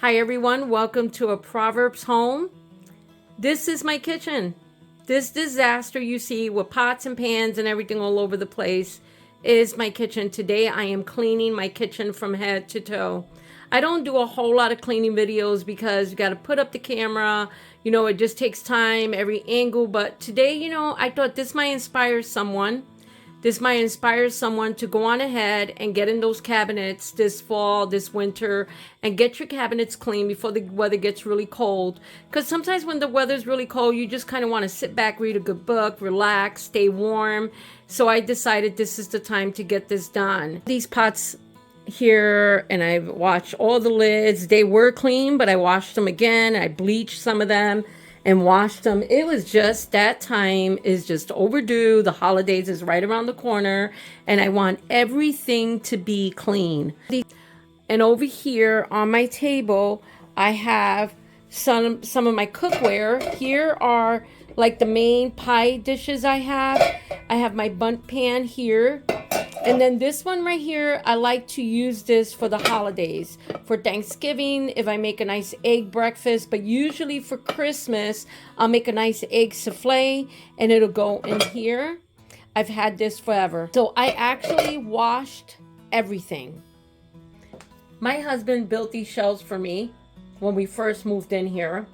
Hi everyone, welcome to a Proverbs home. This is my kitchen. This disaster you see with pots and pans and everything all over the place is my kitchen. Today I am cleaning my kitchen from head to toe. I don't do a whole lot of cleaning videos because you got to put up the camera. It just takes time, every angle. But today, I thought this might inspire someone. This might inspire someone to go on ahead and get in those cabinets this fall, this winter, and get your cabinets clean before the weather gets really cold. Because sometimes when the weather's really cold, you just kind of want to sit back, read a good book, relax, stay warm. So I decided this is the time to get this done. These pots here, and I've washed all the lids. They were clean, but I washed them again. I bleached some of them and washed them. It was just that time is just overdue. The holidays is right around the corner and I want everything to be clean. And over here on my table, I have some of my cookware. Here are like the main pie dishes I have. I have my bundt pan here. And then this one right here, I like to use this for the holidays. For Thanksgiving, if I make a nice egg breakfast, but usually for Christmas, I'll make a nice egg souffle and it'll go in here. I've had this forever. So I actually washed everything. My husband built these shelves for me when we first moved in here.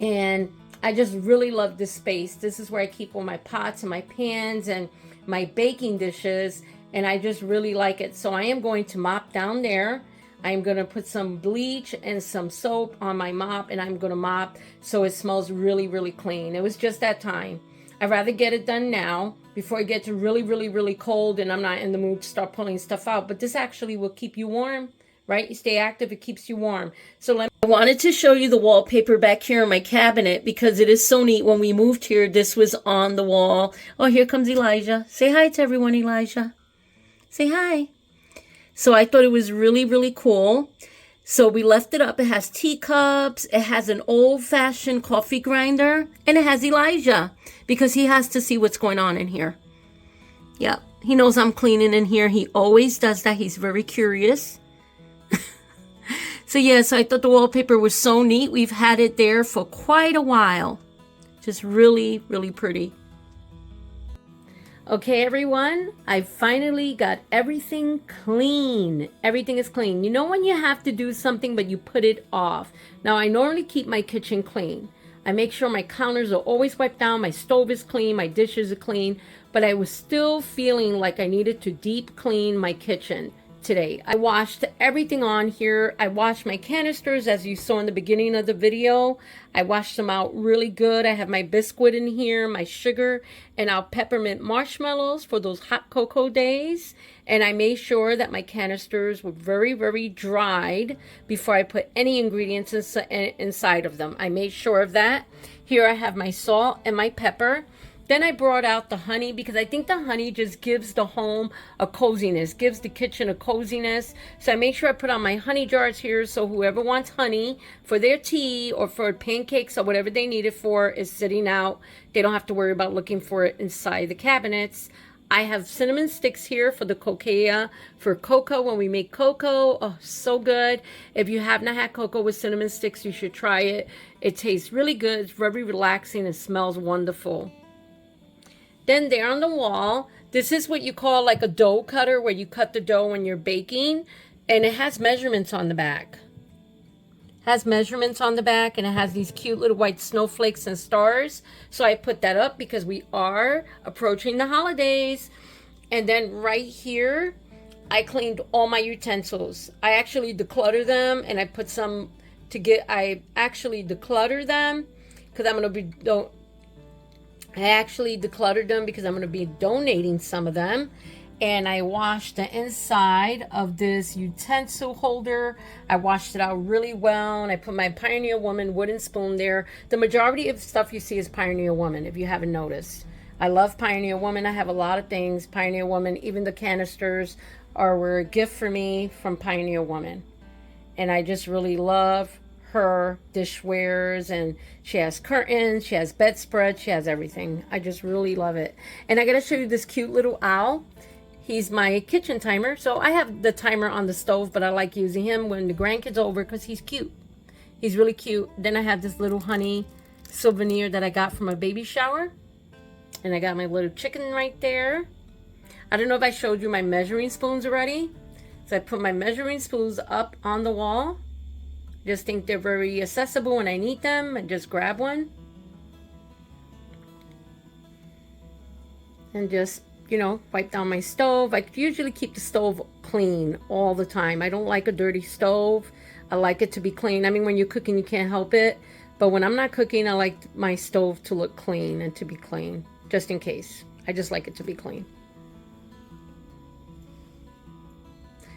And I just really love this space. This is where I keep all my pots and my pans and my baking dishes, and I just really like it. So I am going to mop down there. I'm going to put some bleach and some soap on my mop, and I'm going to mop so it smells really, really clean. It was just that time. I'd rather get it done now before it gets really, really, really cold and I'm not in the mood to start pulling stuff out. But this actually will keep you warm, right? You stay active, it keeps you warm. So I wanted to show you the wallpaper back here in my cabinet because it is so neat. When we moved here, this was on the wall. Oh, here comes Elijah. Say hi to everyone, Elijah. Say hi. So I thought it was really, really cool. So we left it up. It has teacups. It has an old-fashioned coffee grinder. And it has Elijah because he has to see what's going on in here. Yep. He knows I'm cleaning in here. He always does that. He's very curious. So yes, I thought the wallpaper was so neat. We've had it there for quite a while. Just really, really pretty. Okay, everyone, I finally got everything clean. Everything is clean. You know when you have to do something, but you put it off. Now, I normally keep my kitchen clean. I make sure my counters are always wiped down. My stove is clean. My dishes are clean. But I was still feeling like I needed to deep clean my kitchen today. I washed everything on here. I washed my canisters as you saw in the beginning of the video. I washed them out really good. I have my biscuit in here, my sugar, and our peppermint marshmallows for those hot cocoa days. And I made sure that my canisters were very, very dried before I put any ingredients inside of them. I made sure of that. Here I have my salt and my pepper. Then I brought out the honey because I think the honey just gives the home a coziness, gives the kitchen a coziness. So I make sure I put on my honey jars here so whoever wants honey for their tea or for pancakes or whatever they need it for is sitting out. They don't have to worry about looking for it inside the cabinets. I have cinnamon sticks here for the cocoa, for cocoa when we make cocoa. Oh, so good. If you have not had cocoa with cinnamon sticks, you should try it. It tastes really good. It's very relaxing and smells wonderful. Then there on the wall, this is what you call like a dough cutter where you cut the dough when you're baking. And it has measurements on the back. It has measurements on the back and it has these cute little white snowflakes and stars. So I put that up because we are approaching the holidays. And then right here, I cleaned all my utensils. I actually declutter them and I put some I actually declutter them because I'm going to be... I actually decluttered them because I'm going to be donating some of them. And I washed the inside of this utensil holder. I washed it out really well. And I put my Pioneer Woman wooden spoon there. The majority of stuff you see is Pioneer Woman, if you haven't noticed. I love Pioneer Woman. I have a lot of things. Pioneer Woman, even the canisters were a gift for me from Pioneer Woman. And I just really love her dishwares, and she has curtains, she has bedspread, she has everything. I just really love it. And I gotta show you this cute little owl. He's my kitchen timer. So I have the timer on the stove, but I like using him when the grandkids are over because he's cute. He's really cute. Then I have this little honey souvenir that I got from a baby shower. And I got my little chicken right there. I don't know if I showed you my measuring spoons already. So I put my measuring spoons up on the wall. Just think they're very accessible when I need them. And just grab one. And just, you know, wipe down my stove. I usually keep the stove clean all the time. I don't like a dirty stove. I like it to be clean. I mean, when you're cooking, you can't help it. But when I'm not cooking, I like my stove to look clean and to be clean. Just in case. I just like it to be clean.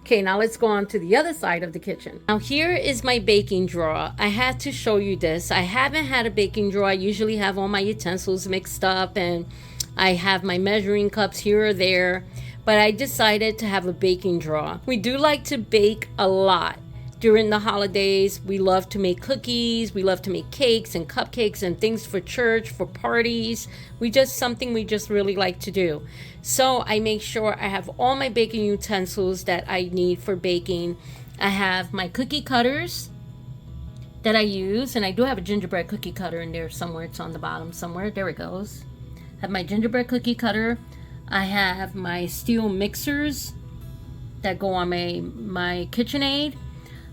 Okay, now let's go on to the other side of the kitchen. Now here is my baking drawer. I had to show you this. I haven't had a baking drawer. I usually have all my utensils mixed up and I have my measuring cups here or there. But I decided to have a baking drawer. We do like to bake a lot. During the holidays, we love to make cookies, we love to make cakes and cupcakes and things for church, for parties. Something we just really like to do. So I make sure I have all my baking utensils that I need for baking. I have my cookie cutters that I use, and I do have a gingerbread cookie cutter in there somewhere. It's on the bottom somewhere. There it goes. I have my gingerbread cookie cutter. I have my steel mixers that go on my KitchenAid.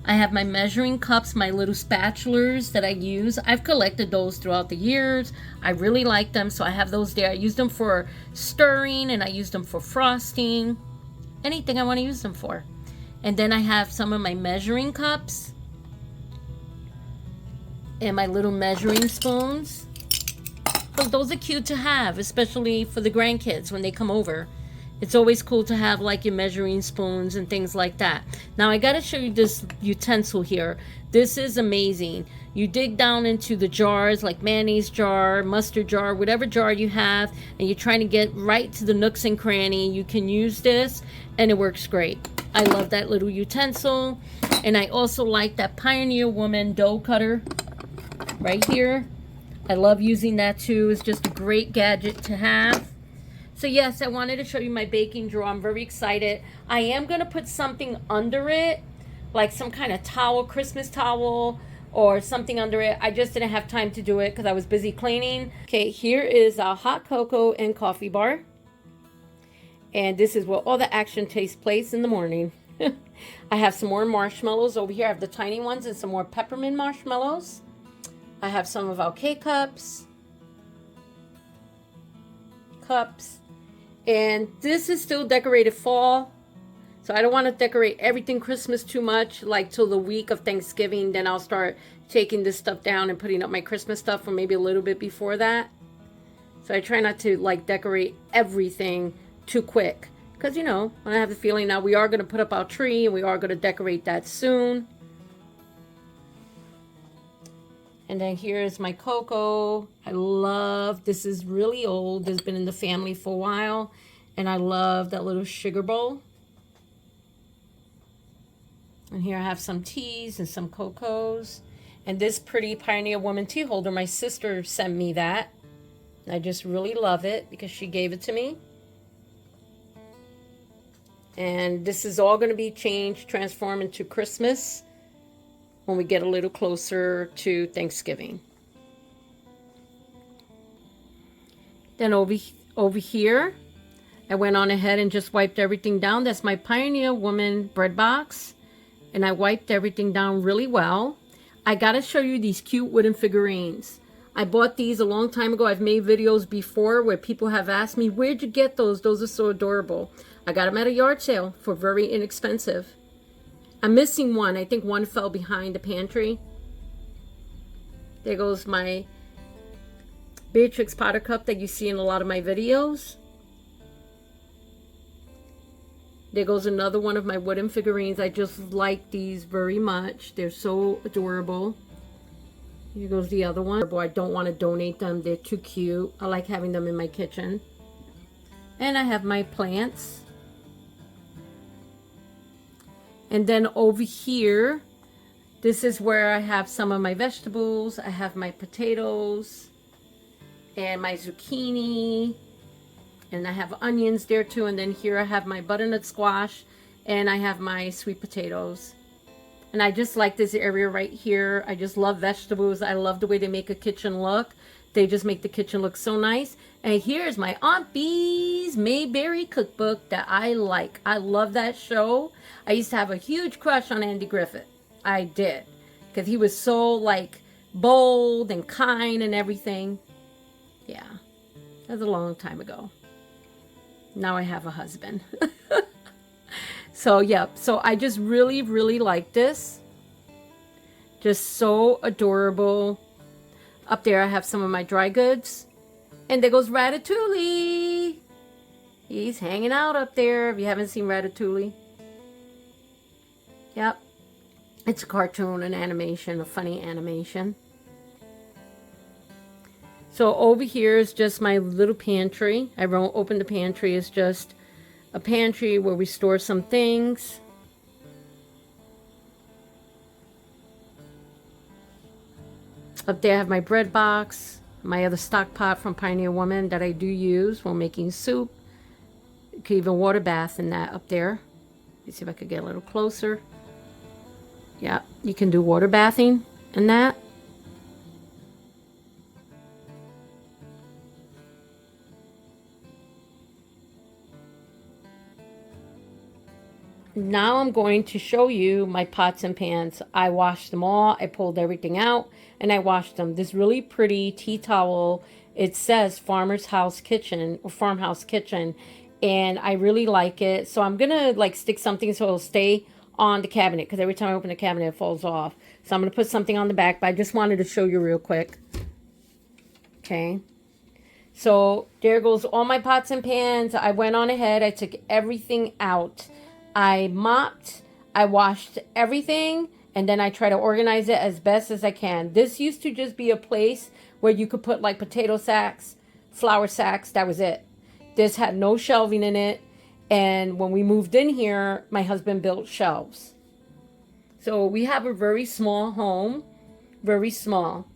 I have my measuring cups, my little spatulas that I use. I've collected those throughout the years. I really like them, so I have those there. I use them for stirring and I use them for frosting. Anything I want to use them for. And then I have some of my measuring cups and my little measuring spoons. But those are cute to have, especially for the grandkids when they come over. It's always cool to have like your measuring spoons and things like that. Now I gotta show you this utensil here. This is amazing. You dig down into the jars, like mayonnaise jar, mustard jar, whatever jar you have, and you're trying to get right to the nooks and cranny. You can use this and it works great. I love that little utensil. And I also like that Pioneer Woman dough cutter right here. I love using that too. It's just a great gadget to have. So yes, I wanted to show you my baking drawer. I'm very excited. I am going to put something under it, like some kind of towel, Christmas towel, or something under it. I just didn't have time to do it because I was busy cleaning. Okay, here is our hot cocoa and coffee bar. And this is where all the action takes place in the morning. I have some more marshmallows over here. I have the tiny ones and some more peppermint marshmallows. I have some of our K-cups. And this is still decorated fall. So I don't want to decorate everything Christmas too much, like till the week of Thanksgiving. Then I'll start taking this stuff down and putting up my Christmas stuff, or maybe a little bit before that. So I try not to like decorate everything too quick. Because, you know, I have the feeling now we are going to put up our tree and we are going to decorate that soon. And then here's my cocoa. I love, this is really old. It's been in the family for a while. And I love that little sugar bowl. And here I have some teas and some cocos. And this pretty Pioneer Woman tea holder, my sister sent me that. I just really love it because she gave it to me. And this is all going to be changed, transformed into Christmas when we get a little closer to Thanksgiving. Then over here, I went on ahead and just wiped everything down. That's my Pioneer Woman bread box. And I wiped everything down really well. I gotta show you these cute wooden figurines. I bought these a long time ago. I've made videos before where people have asked me, where'd you get those? Those are so adorable. I got them at a yard sale for very inexpensive. I'm missing one. I think one fell behind the pantry. There goes my Beatrix Potter cup that you see in a lot of my videos. There goes another one of my wooden figurines. I just like these very much. They're so adorable. Here goes the other one. I don't want to donate them. They're too cute. I like having them in my kitchen. And I have my plants. And then over here, this is where I have some of my vegetables. I have my potatoes and my zucchini And I have onions there too. And then here I have my butternut squash and I have my sweet potatoes. And I just like this area right here. I just love vegetables. I love the way they make a kitchen look. They just make the kitchen look so nice. And here's my Aunt Bee's Mayberry cookbook that I like. I love that show. I used to have a huge crush on Andy Griffith. I did. Because he was so like bold and kind and everything. Yeah. That was a long time ago. Now I have a husband. So, yeah. So I just really, really like this. Just so adorable. Up there I have some of my dry goods. And there goes Ratatouille. He's hanging out up there. If you haven't seen Ratatouille. Yep. It's a cartoon, an animation, a funny animation. So over here is just my little pantry. I won't open the pantry. It's just a pantry where we store some things. Up there I have my bread box, my other stock pot from Pioneer Woman that I do use when making soup. You can even water bath in that up there. Let me see if I could get a little closer. Yeah, you can do water bathing in that. Now I'm going to show you my pots and pans. I washed them all. I pulled everything out and I washed them. This really pretty tea towel. It says Farmer's House Kitchen or Farmhouse Kitchen. And I really like it. So I'm going to like stick something so it'll stay on the cabinet. Because every time I open the cabinet it falls off. So I'm going to put something on the back. But I just wanted to show you real quick. Okay. So there goes all my pots and pans. I went on ahead. I took everything out. I mopped, I washed everything, and then I try to organize it as best as I can. This used to just be a place where you could put like potato sacks, flour sacks, that was it. This had no shelving in it, and when we moved in here, my husband built shelves. So we have a very small home, very small.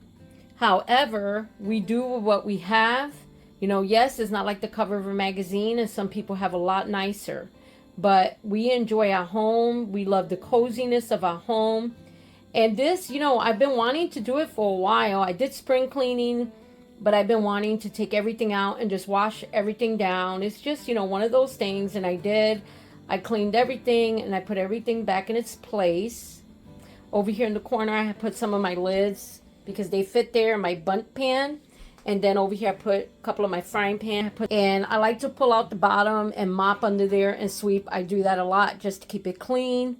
However, we do what we have. You know, yes, it's not like the cover of a magazine, and some people have a lot nicer. But we enjoy our home. We love the coziness of our home. And this, you know, I've been wanting to do it for a while. I did spring cleaning, but I've been wanting to take everything out and just wash everything down. It's just, you know, one of those things. And I did. I cleaned everything and I put everything back in its place. Over here in the corner, I put some of my lids because they fit there in my bundt pan. And then over here I put a couple of my frying pan. And I like to pull out the bottom and mop under there and sweep. I do that a lot just to keep it clean.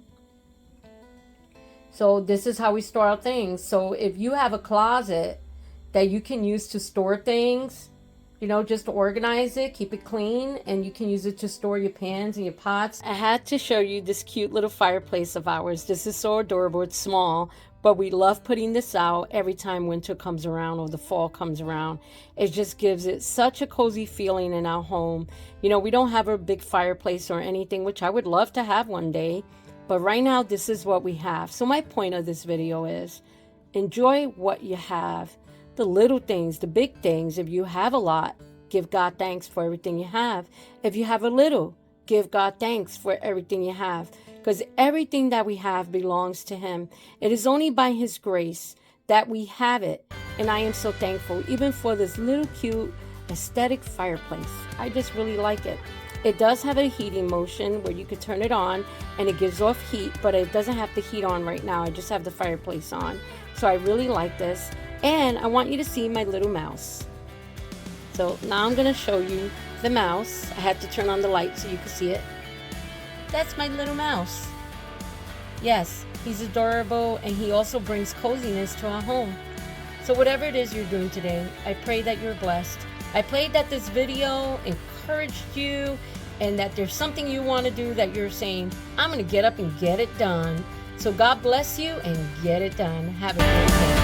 So this is how we store our things. So if you have a closet that you can use to store things, you know, just to organize it, keep it clean, and you can use it to store your pans and your pots. I had to show you this cute little fireplace of ours. This is so adorable. It's small. But we love putting this out every time winter comes around or the fall comes around. It just gives it such a cozy feeling in our home. You know, we don't have a big fireplace or anything, which I would love to have one day. But right now, this is what we have. So my point of this video is enjoy what you have. The little things, the big things. If you have a lot, give God thanks for everything you have. If you have a little, give God thanks for everything you have. Because everything that we have belongs to Him. It is only by His grace that we have it. And I am so thankful, even for this little cute aesthetic fireplace. I just really like it. It does have a heating motion where you could turn it on and it gives off heat, but it doesn't have the heat on right now. I just have the fireplace on. So I really like this. And I want you to see my little mouse. So now I'm going to show you the mouse. I had to turn on the light so you can see it. That's my little mouse. Yes, he's adorable and he also brings coziness to our home. So whatever it is you're doing today, I pray that you're blessed. I pray that this video encouraged you and that there's something you want to do that you're saying, I'm going to get up and get it done. So God bless you and get it done. Have a great day.